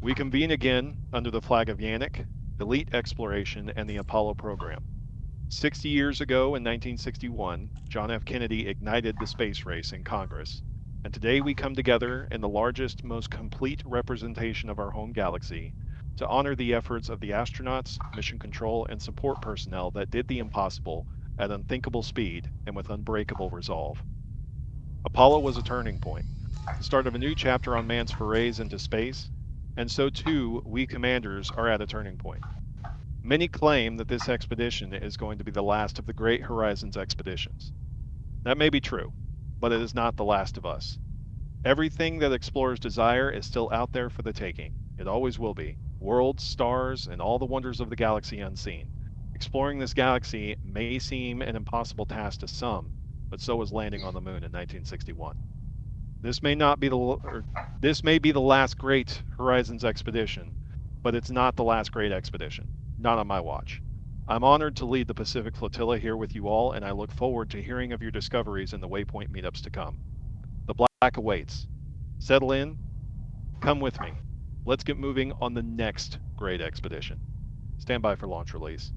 We convene again under the flag of Yannick, elite exploration, and the Apollo program. 60 years ago in 1961, John F. Kennedy ignited the space race in Congress, and today we come together in the largest, most complete representation of our home galaxy to honor the efforts of the astronauts, mission control, and support personnel that did the impossible at unthinkable speed and with unbreakable resolve. Apollo was a turning point, the start of a new chapter on man's forays into space, and so too we commanders are at a turning point. Many claim that this expedition is going to be the last of the Great Horizons expeditions. That may be true, but it is not the last of us. Everything that explorers desire is still out there for the taking. It always will be. Worlds, stars, and all the wonders of the galaxy unseen. Exploring this galaxy may seem an impossible task to some, but so was landing on the moon in 1961. This may not be this may be the last Great Horizons expedition, but it's not the last great expedition. Not on my watch. I'm honored to lead the Pacific Flotilla here with you all, and I look forward to hearing of your discoveries in the Waypoint meetups to come. The black awaits. Settle in, come with me. Let's get moving on the next great expedition. Stand by for launch release.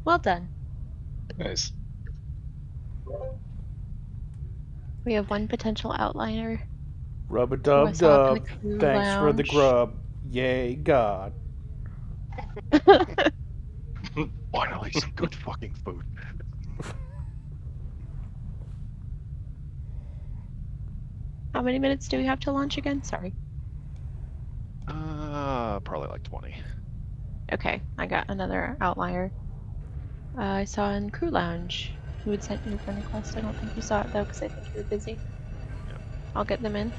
Well done. Nice. We have one potential outliner. Rub a Who I dub saw up in dub. the crew Thanks for the lounge. grub. Yay, God. Finally, some good fucking food. How many minutes do we have to launch again? Sorry. Probably like 20. Okay, I got another outlier. I saw in crew lounge. Who had sent you a friend request? I don't think you saw it though, because I think you were busy. Yeah. I'll get them in.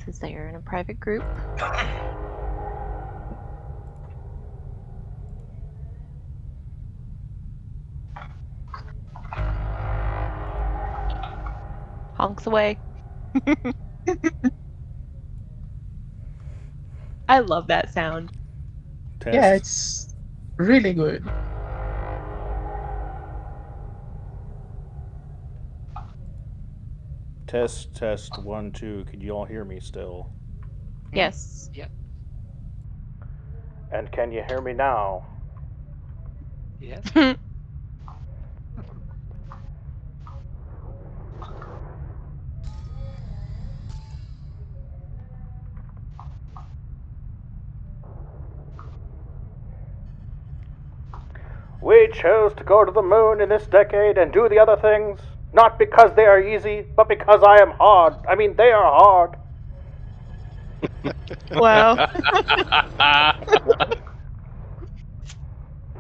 Says they are in a private group. Honks away. I love that sound. Test. Yeah, it's really good. Test, test, 1, 2. Can you all hear me still? Yes. Yep. And can you hear me now? Yes. We chose to go to the moon in this decade and do the other things, not because they are easy, but because I am hard. I mean, they are hard. Wow.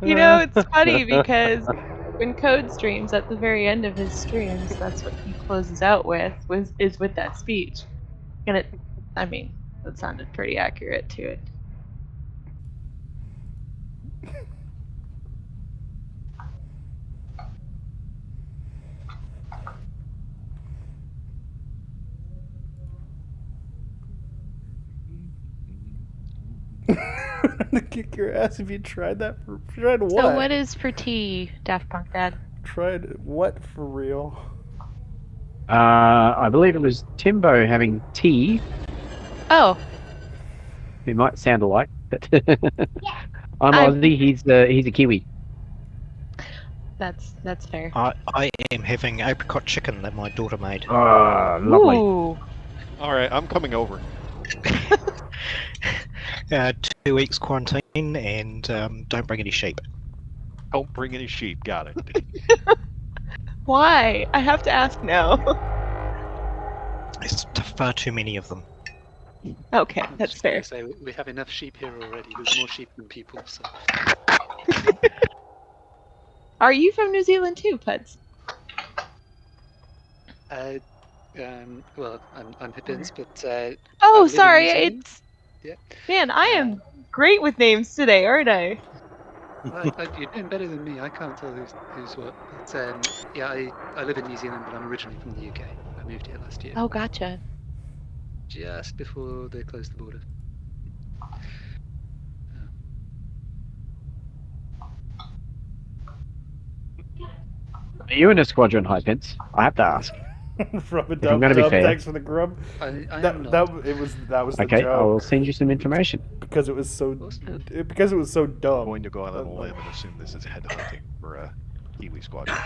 You know, it's funny because when Code streams at the very end of his streams, that's what he closes out with, is with that speech. And it, I mean, that sounded pretty accurate to it. To kick your ass if you tried that. Tried what? So what is for tea, Daft Punk Dad? Tried what for real? I believe it was Timbo having tea. Oh. It might sound alike, but I'm Aussie. He's a Kiwi. That's fair. I am having apricot chicken that my daughter made. Oh, lovely. Ooh. All right, I'm coming over. 2 weeks quarantine and don't bring any sheep. Don't bring any sheep. Got it. Why? I have to ask now. There's far too many of them. Okay, that's fair. So we have enough sheep here already. There's more sheep than people. So. Are you from New Zealand too, Puds? Well, I'm Hippins, but oh, live in sorry. New Zealand. It's Yeah. Man, I am great with names today, aren't I? You're doing better than me. I can't tell who's what. But yeah, I live in New Zealand, but I'm originally from the UK. I moved here last year. Oh, gotcha. just before they closed the border. Are you in a squadron, Hypens? I have to ask. Rub a I'm dub gonna be dub. fair. Thanks for the grub. I That am not. that was the Okay, I will joke send you some information. because it was so Awesome. because it was so dumb. I'm going to go out on a But, like, limb and assume this is headhunting for a Kiwi squadron.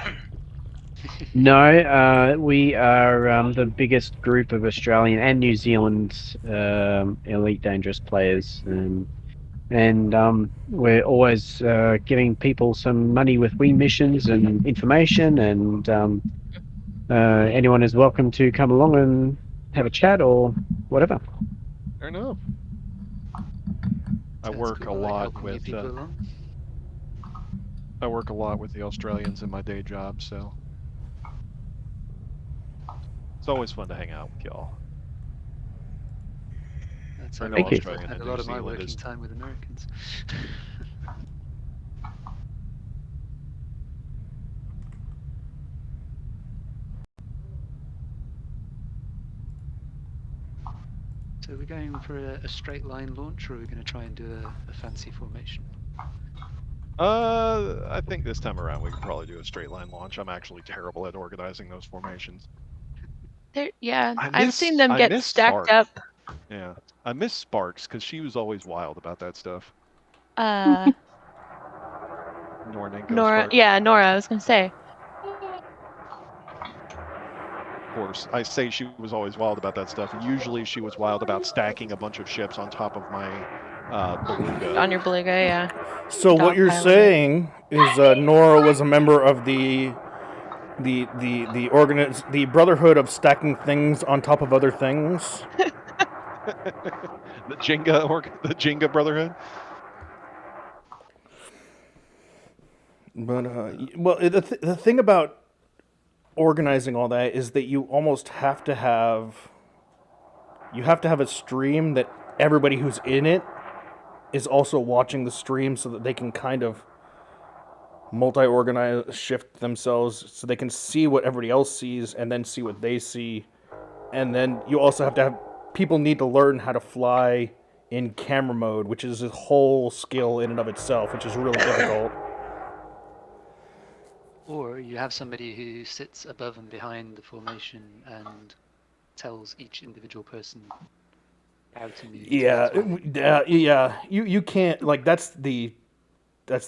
No, we are the biggest group of Australian and New Zealand elite dangerous players, and we're always giving people some money with wing missions and information, and anyone is welcome to come along and have a chat or whatever. Fair enough. I Sounds work cool. a I like lot helping new with people along. I work a lot with the Australians in my day job, so it's always fun to hang out with y'all. That's I how know Thank you. I Australian spend and a New lot of my Zealand working is time with Americans. So we're going for a straight line launch, or are we going to try and do a fancy formation? I think this time around we can probably do a straight line launch. I'm actually terrible at organizing those formations. Yeah, I I've miss- seen them I get miss stacked Spark. up. Yeah. I miss Sparks because she was always wild about that stuff. Uh, Nornenko Nora. Sparks. Yeah, Nora. I was gonna say. Of course, I say she was always wild about that stuff. Usually she was wild about stacking a bunch of ships on top of my Beluga. On your Beluga, yeah. So what you're Dogpile it. saying is Nora was a member of the Brotherhood of Stacking Things on top of other things. the Jenga Brotherhood. But the thing about organizing all that is that you almost have to have a stream that everybody who's in it is also watching the stream so that they can kind of multi-organize, shift themselves so they can see what everybody else sees and then see what they see. And then you also have to have people need to learn how to fly in camera mode, which is a whole skill in and of itself, which is really difficult. Or you have somebody who sits above and behind the formation and tells each individual person how to move. Yeah. You can't, like, that's the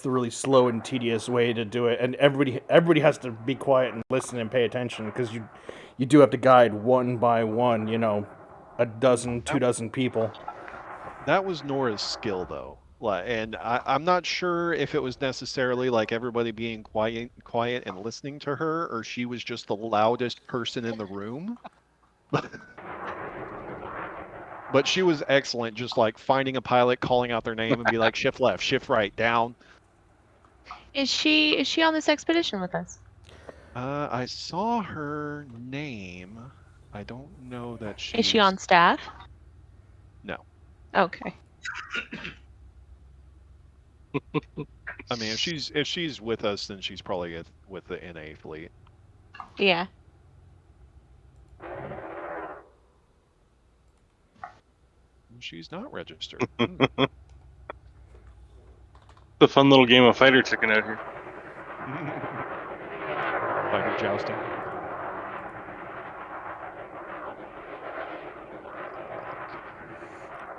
really slow and tedious way to do it, and everybody has to be quiet and listen and pay attention because you do have to guide one by one, a dozen, 2 dozen people. That was Nora's skill, though. And I'm not sure if it was necessarily like everybody being quiet and listening to her, or she was just the loudest person in the room. But she was excellent, just like finding a pilot, calling out their name, and be like, shift left, shift right, down. Is she on this expedition with us? I saw her name. I don't know that she. Is she on staff? No. Okay. I mean, if she's with us, then she's probably with the NA fleet. Yeah. She's not registered. It's a fun little game of fighter chicken out here. Fighter jousting.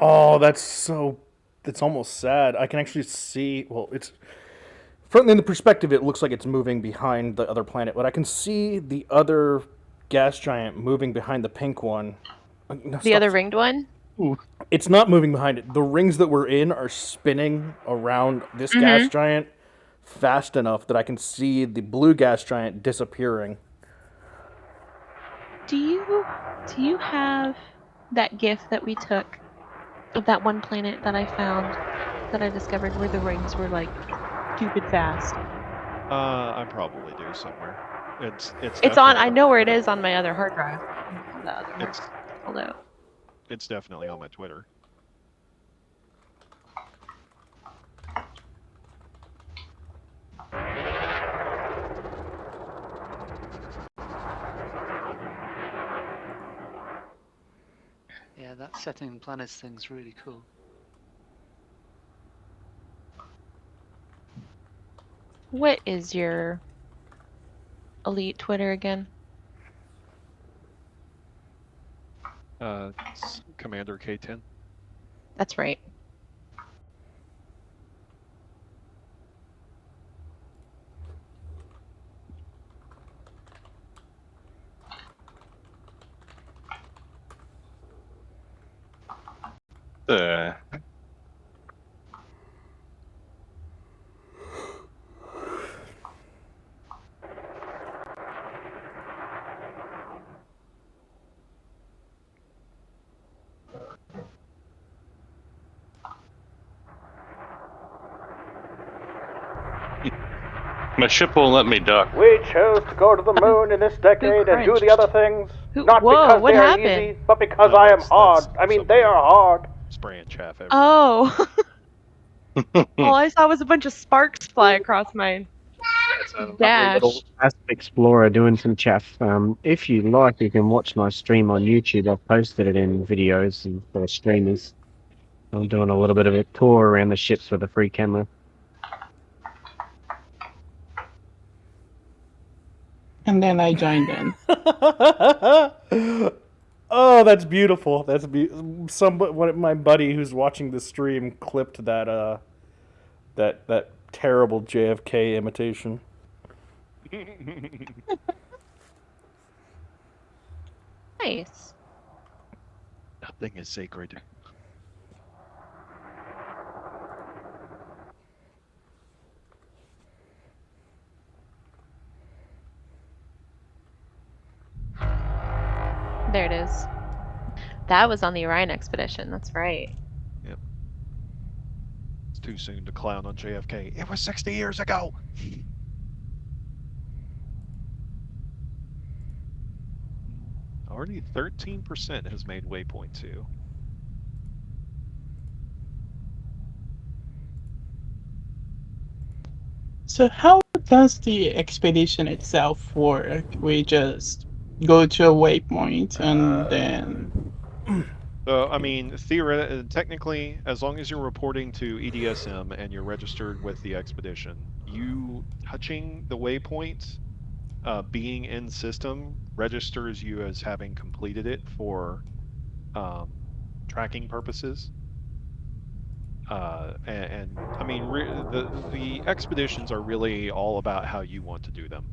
Oh, that's almost sad. I can actually see, well, it's from in the perspective it looks like it's moving behind the other planet, but I can see the other gas giant moving behind the pink one. No, The other ringed one? It's not moving behind it. The rings that we're in are spinning around this gas giant fast enough that I can see the blue gas giant disappearing. Do you have that GIF that we took of that one planet that I found, that I discovered where the rings were like stupid fast? I probably do somewhere. It's on. I know where it is on my other hard drive. The other hard pulled out. It's definitely on my Twitter. Yeah, setting planets thing's really cool. What is your elite Twitter again? It's Commander K10. That's right. My ship won't let me dock. We chose to go to the moon in this decade and do the other things, not Whoa, because what they are happened? easy, but because No, I am that's hard. I mean, they somebody are hard. spraying chaff everywhere. Oh. All I saw was a bunch of sparks fly across my dash. Little Asp Explorer doing some chaff. If you like, you can watch my stream on YouTube. I've posted it in videos and for streamers. I'm doing a little bit of a tour around the ships with a free camera. And then I joined in. Oh, that's beautiful. That's one of my buddy who's watching the stream clipped that that terrible JFK imitation. Nice. Nothing is sacred. There it is. That was on the Orion expedition. That's right. Yep. It's too soon to clown on JFK. It was 60 years ago. Already 13% has made Waypoint 2. So how does the expedition itself work? We just go to a waypoint and then... So, I mean, technically, as long as you're reporting to EDSM and you're registered with the expedition, you touching the waypoint, being in system, registers you as having completed it for tracking purposes. And I mean, the expeditions are really all about how you want to do them.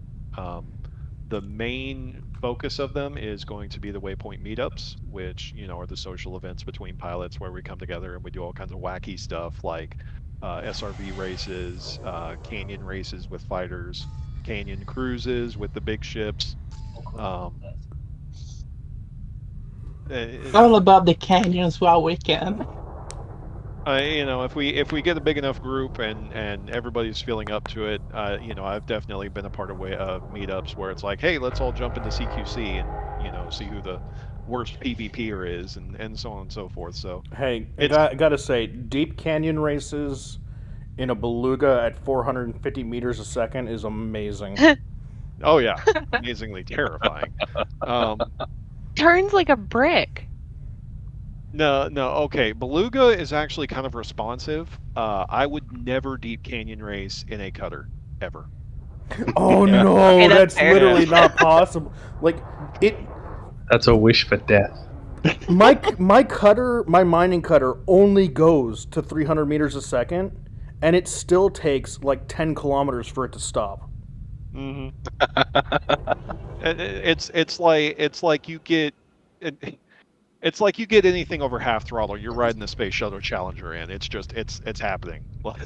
The main focus of them is going to be the Waypoint meetups, which, you know, are the social events between pilots where we come together and we do all kinds of wacky stuff like SRV races, canyon races with fighters, canyon cruises with the big ships. All about the canyons while we can. You know, if we get a big enough group and everybody's feeling up to it, you know, I've definitely been a part of meetups where it's like, hey, let's all jump into CQC and, you know, see who the worst PvPer is and so on and so forth. So hey, I gotta say, deep canyon races in a beluga at 450 meters a second is amazing. Oh yeah, amazingly terrifying. Turns like a brick. No, okay. Beluga is actually kind of responsive. I would never deep canyon race in a cutter, ever. Oh no, Okay, that's fair. literally not possible. Like, it... That's a wish for death. My mining cutter only goes to 300 meters a second, and it still takes like 10 kilometers for it to stop. Mm-hmm. It's like you get... It's like you get anything over half throttle, you're riding the Space Shuttle Challenger in. It's just, it's happening. But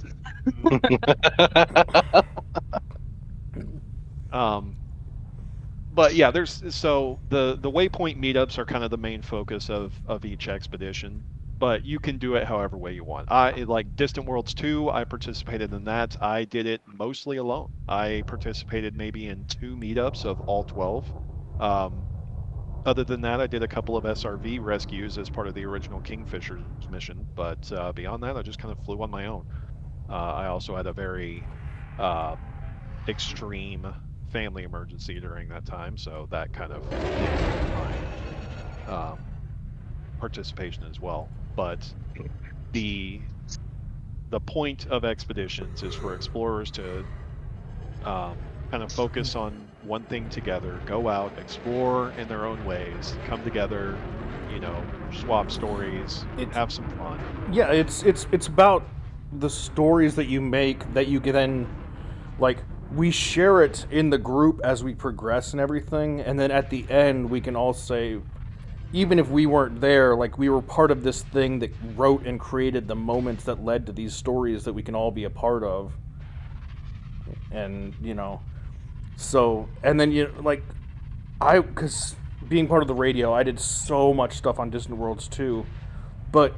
yeah, so the Waypoint meetups are kind of the main focus of each expedition, but you can do it however way you want. Like Distant Worlds 2, I participated in that. I did it mostly alone. I participated maybe in 2 meetups of all 12. Other than that, I did a couple of SRV rescues as part of the original Kingfisher mission, but beyond that, I just kind of flew on my own. I also had a very extreme family emergency during that time, so that kind of participation as well. But the point of expeditions is for explorers to kind of focus on one thing together, go out, explore in their own ways, come together, swap stories, have some fun. Yeah, it's about the stories that you make that you can then, like, we share it in the group as we progress and everything, and then at the end we can all say, even if we weren't there, like, we were part of this thing that wrote and created the moments that led to these stories that we can all be a part of. And so, and then because being part of the radio, I did so much stuff on Distant Worlds 2, but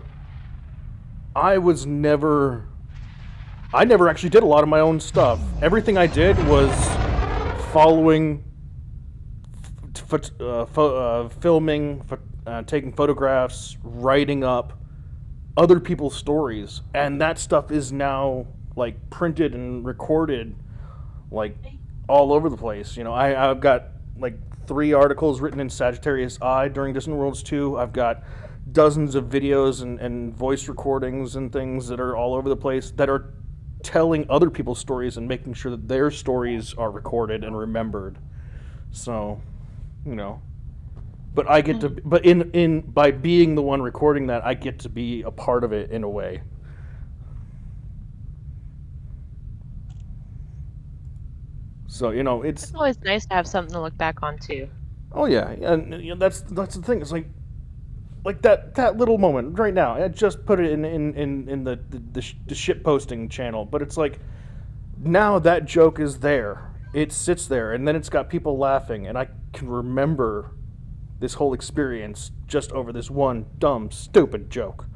I never actually did a lot of my own stuff. Everything I did was following, filming, taking photographs, writing up other people's stories, and that stuff is now like printed and recorded like all over the place. I've got like 3 articles written in Sagittarius Eye during Distant Worlds 2. I've got dozens of videos and voice recordings and things that are all over the place that are telling other people's stories and making sure that their stories are recorded and remembered. So, but I get to, but by being the one recording that, I get to be a part of it in a way. So it's always nice to have something to look back on too. Oh yeah, and that's the thing. It's like that little moment right now. I just put it in the shit posting channel, but it's like now that joke is there. It sits there, and then it's got people laughing, and I can remember this whole experience just over this one dumb, stupid joke.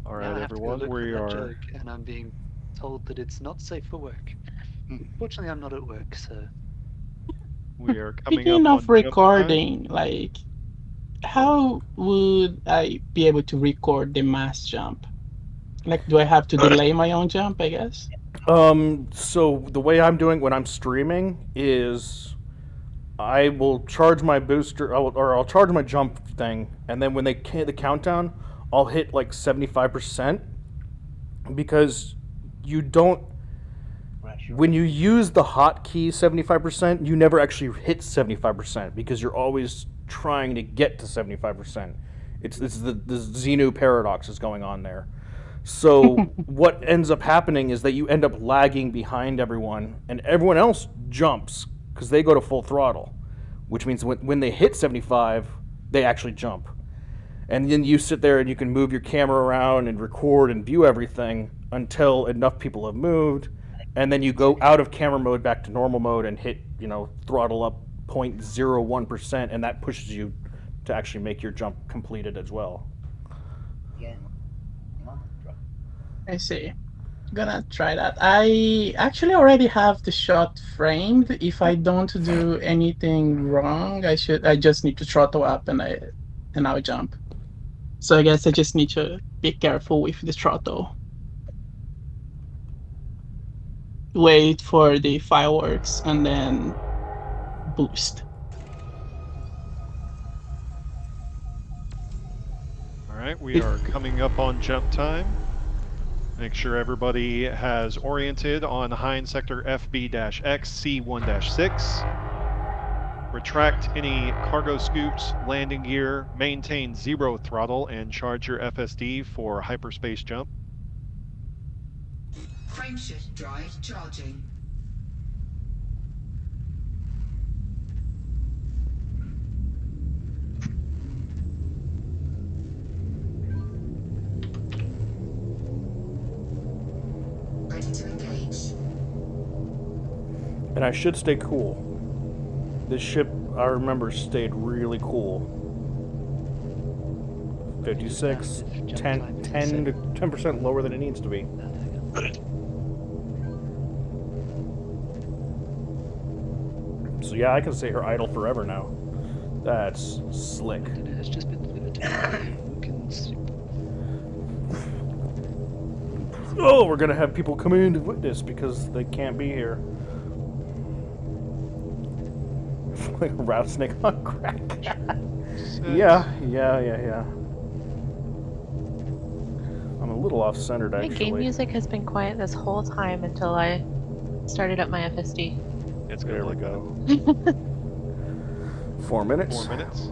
All Now I right, have to go everyone, look for we that are. joke, and I'm being told that it's not safe for work. Fortunately, I'm not at work, so. We are coming Speaking up of on jump time. recording, like, how would I be able to record the mass jump? Like, do I have to delay my own jump, I guess? So the way I'm doing when I'm streaming is I will charge my booster, I'll charge my jump thing, and then when they hit the countdown, I'll hit like 75%, because you don't, when you use the hotkey 75%, you never actually hit 75% because you're always trying to get to 75%. It's the Xenu paradox is going on there. So what ends up happening is that you end up lagging behind everyone, and everyone else jumps because they go to full throttle, which means when they hit 75, they actually jump. And then you sit there and you can move your camera around and record and view everything until enough people have moved, and then you go out of camera mode back to normal mode and hit, throttle up 0.01%, and that pushes you to actually make your jump completed as well. I see. Gonna try that. I actually already have the shot framed. If I don't do anything wrong, I just need to throttle up and I'll jump. So I guess I just need to be careful with the throttle. Wait for the fireworks and then boost. All right, we are coming up on jump time. Make sure everybody has oriented on Hind Sector FB-X C1-6. Retract any cargo scoops, landing gear, maintain 0 throttle, and charge your FSD for hyperspace jump. Frameshift drive charging. Ready to engage. And I should stay cool. This ship, I remember, stayed really cool. 56, 10 to 10% lower than it needs to be. So yeah, I can stay her idle forever now. That's slick. Dinner has just been delivered. You can soup. Oh, we're gonna have people come in to witness because they can't be here. Like a rattlesnake on crack. Yeah. I'm a little off-centered, My game actually. music has been quiet this whole time until I started up my FSD. It's There good we like go. 4 minutes. 4 minutes.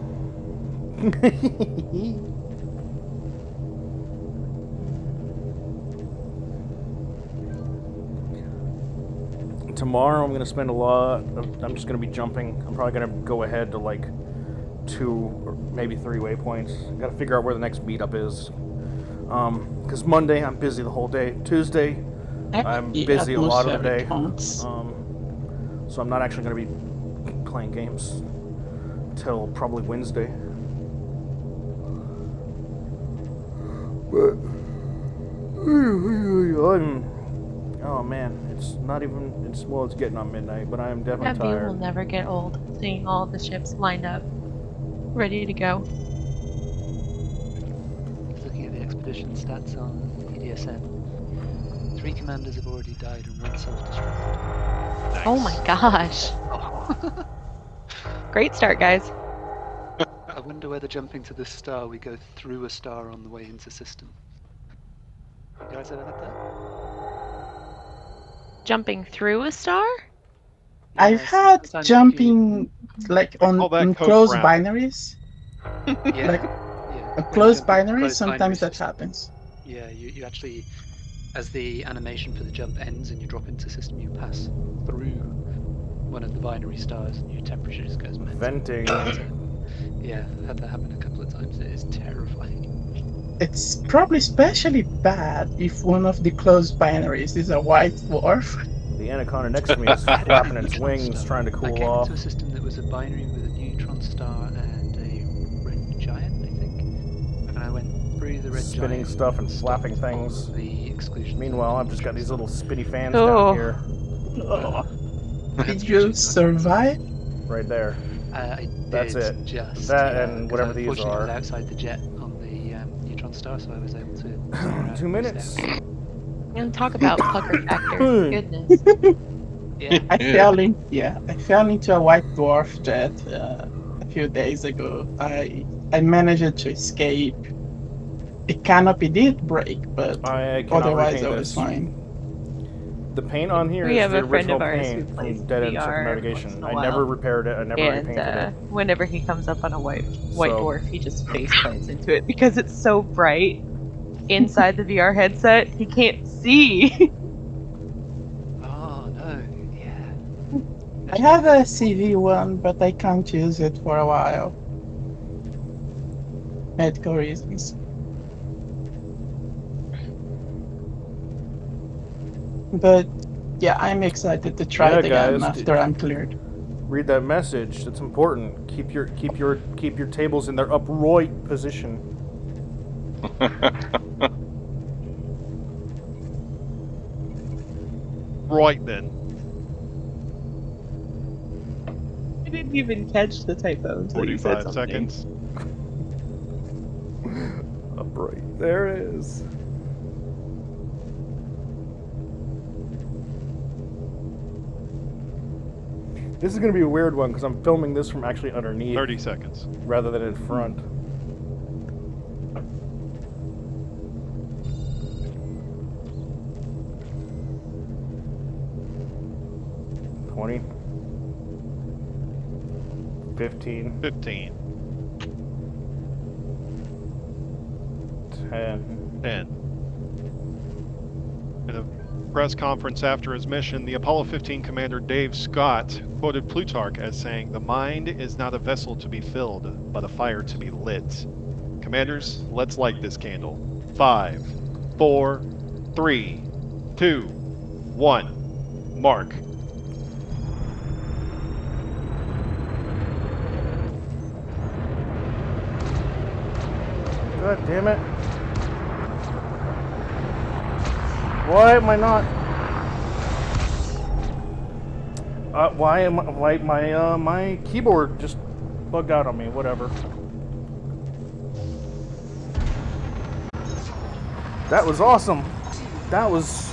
Tomorrow I'm gonna spend a lot. I'm just gonna be jumping. I'm probably gonna go ahead to like 2 or maybe 3 waypoints. Gotta figure out where the next meetup is. Because Monday I'm busy the whole day. Tuesday I'm busy a lot of the day. So I'm not actually gonna be playing games till probably Wednesday. But oh man, it's not even. It's getting on midnight, but I am definitely That view will tired. never get old, seeing all the ships lined up, ready to go. Looking at the expedition stats on EDSM, 3 commanders have already died and 1 self-destructed. Oh my gosh. Oh. Great start, guys. I wonder whether jumping to this star we go through a star on the way into system. You guys ever had that? Jumping through a star? I've Yes, had sometimes jumping like call on that code closed brown. binaries. Yeah, Like yeah. a When closed jumping to binaries, closed sometimes binaries, that happens. Yeah, you actually, as the animation for the jump ends and you drop into system, you pass through one of the binary stars and your temperature just goes mental. Venting. Yeah, I've had that happen a couple of times. It is terrifying. It's probably especially bad if one of the closed binaries is a white dwarf. The anaconda next to me is flapping its wings, trying to I cool came off. into a system that was a binary with a neutron star and a red giant, I think. And I went through the red Spinning giant. stuff and stopped flapping things. on The exclusion. Meanwhile, I've just got these little spinny fans Oh. down here, Did you survive? right there. I That's did it. Just, That yeah, and 'cause whatever these unfortunately I was are. outside the jet on the neutron star, so I was able to. 2 minutes. And talk about pucker factor. Goodness. Yeah. I fell into a white dwarf jet a few days ago. I managed to escape. The canopy did break, but I cannot otherwise repaint I was this. fine. The paint on here We is have the a friend original of ours who paint plays from Dead End VR Circumnavigation. once in a I while. never repaired it. I never And repainted it. whenever he comes up on a white So- dwarf, he just face plants into it because it's so bright inside the VR headset. He can't see. Oh no. Yeah. I have a CV1, but I can't use it for a while. Medical reasons. But yeah, I'm excited to try it again guys, after I'm cleared. Read that message. That's important. Keep your tables in their upright position. Right then. I didn't even catch the typo until you said 45 something. seconds. Upright. There it is. This is gonna be a weird one because I'm filming this from actually underneath 30 seconds. rather than in front. $20. 15. 15. 10. 10. In a press conference after his mission, the Apollo 15 commander Dave Scott quoted Plutarch as saying, "The mind is not a vessel to be filled, but a fire to be lit." Commanders, let's light this candle. 5, 4, 3, 2, 1. Mark. God damn it. Why am I not? Why my keyboard just bugged out on me, whatever. That was awesome. That was